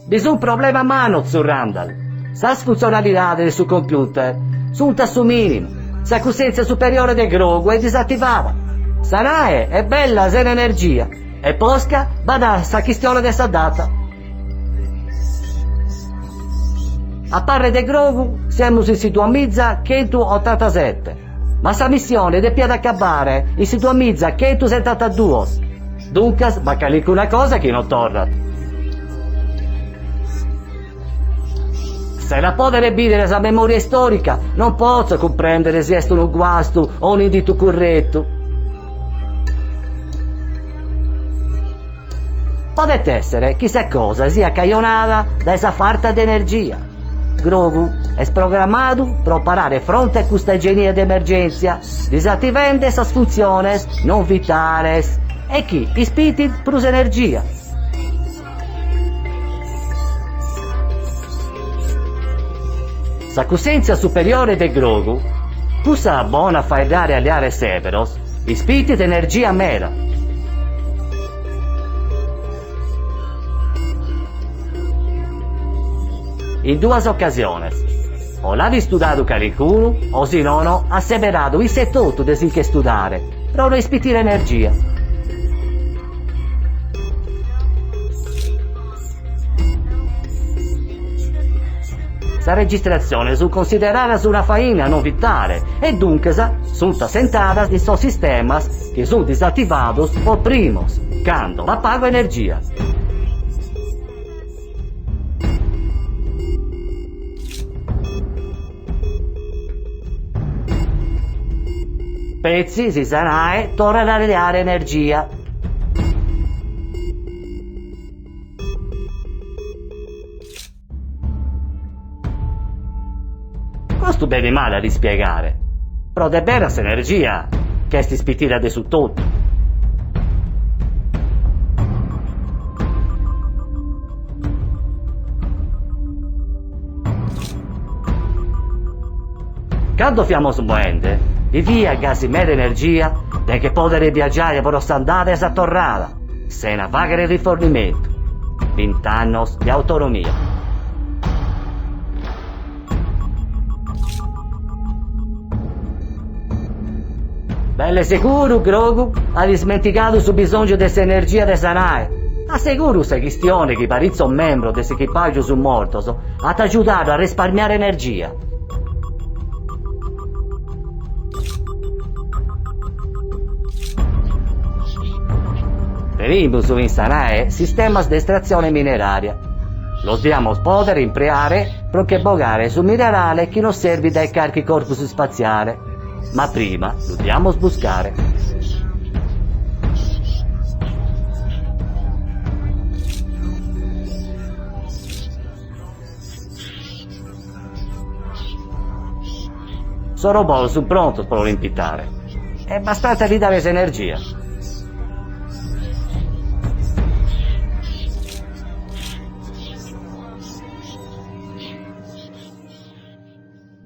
Bisogna un problema a mano su Randall. Sa funzionalità del suo computer sunta su minimo. Sa coscienza superiore del grogo è disattivata. Sanae è bella sen energia. E Posca bada sa questione dessa data. A parte del grogo siamo in situazione 187. Ma sa missione è da acabare in situazione 172. Dunque va calico una cosa che non torna. Se la podere bidere sa memoria storica, non posso comprendere se è un guasto o un indito corretto. Potete essere chissà cosa sia caionata da esa farta d'energia. Grogu è programmato per parare fronte a questa genia d'emergenza, disattivando esas funziones non vitales e chi ispiti plus energia. Sa coscienza superiore del Grogu, pusa buona fare dare agli are severos, ispiti d'energia mera. In due occasioni, o l'avi studiato caricuno, o se no, asseverato il setotto desin che studiare, per non ispitire energia. Sa registrazione su considerata su una faina non vitale e dunque sono sentata di so sistema che sono disattivati o primos, quando va pago energia. Pezzi si sanae torna a dare energia. Questo bene male a rispiegare, però è vera questa energia che si spitira de su tutto. Quando siamo smuovendo, di via gas mera energia, da che poter viaggiare per ostandare esa torrada, senza pagare il rifornimento. 20 anni di autonomia. Belle sicuro, Grogu, ha dimenticato su bisogno dessa energia de Sanae. Assicuro se questione che parizzo un membro dell'equipaggio su mortos ha aiutato a risparmiare energia. Tenemos in Sanae sistemas di estrazione mineraria. Lo diamo poter impreare perché bogare su minerale che non serve dai carichi corpus spaziale, ma prima lo diamo buscare. Sono robot sono pronto per rimpitare. È abbastanza di dare energia.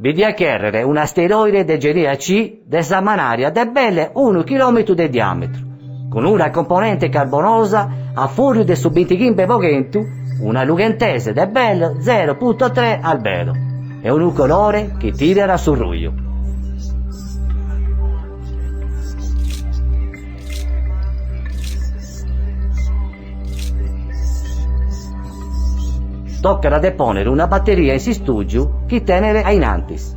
Vedi a chiedere un asteroide di genere C dessa manaria de belle 1 chilometro di diametro, con una componente carbonosa a fuori del suo 25 pochento, una lunghezza de belle 0,3 albedo e un colore che tira sul ruglio. Tocca da deponere una batteria in si studio che tenere ai nantis.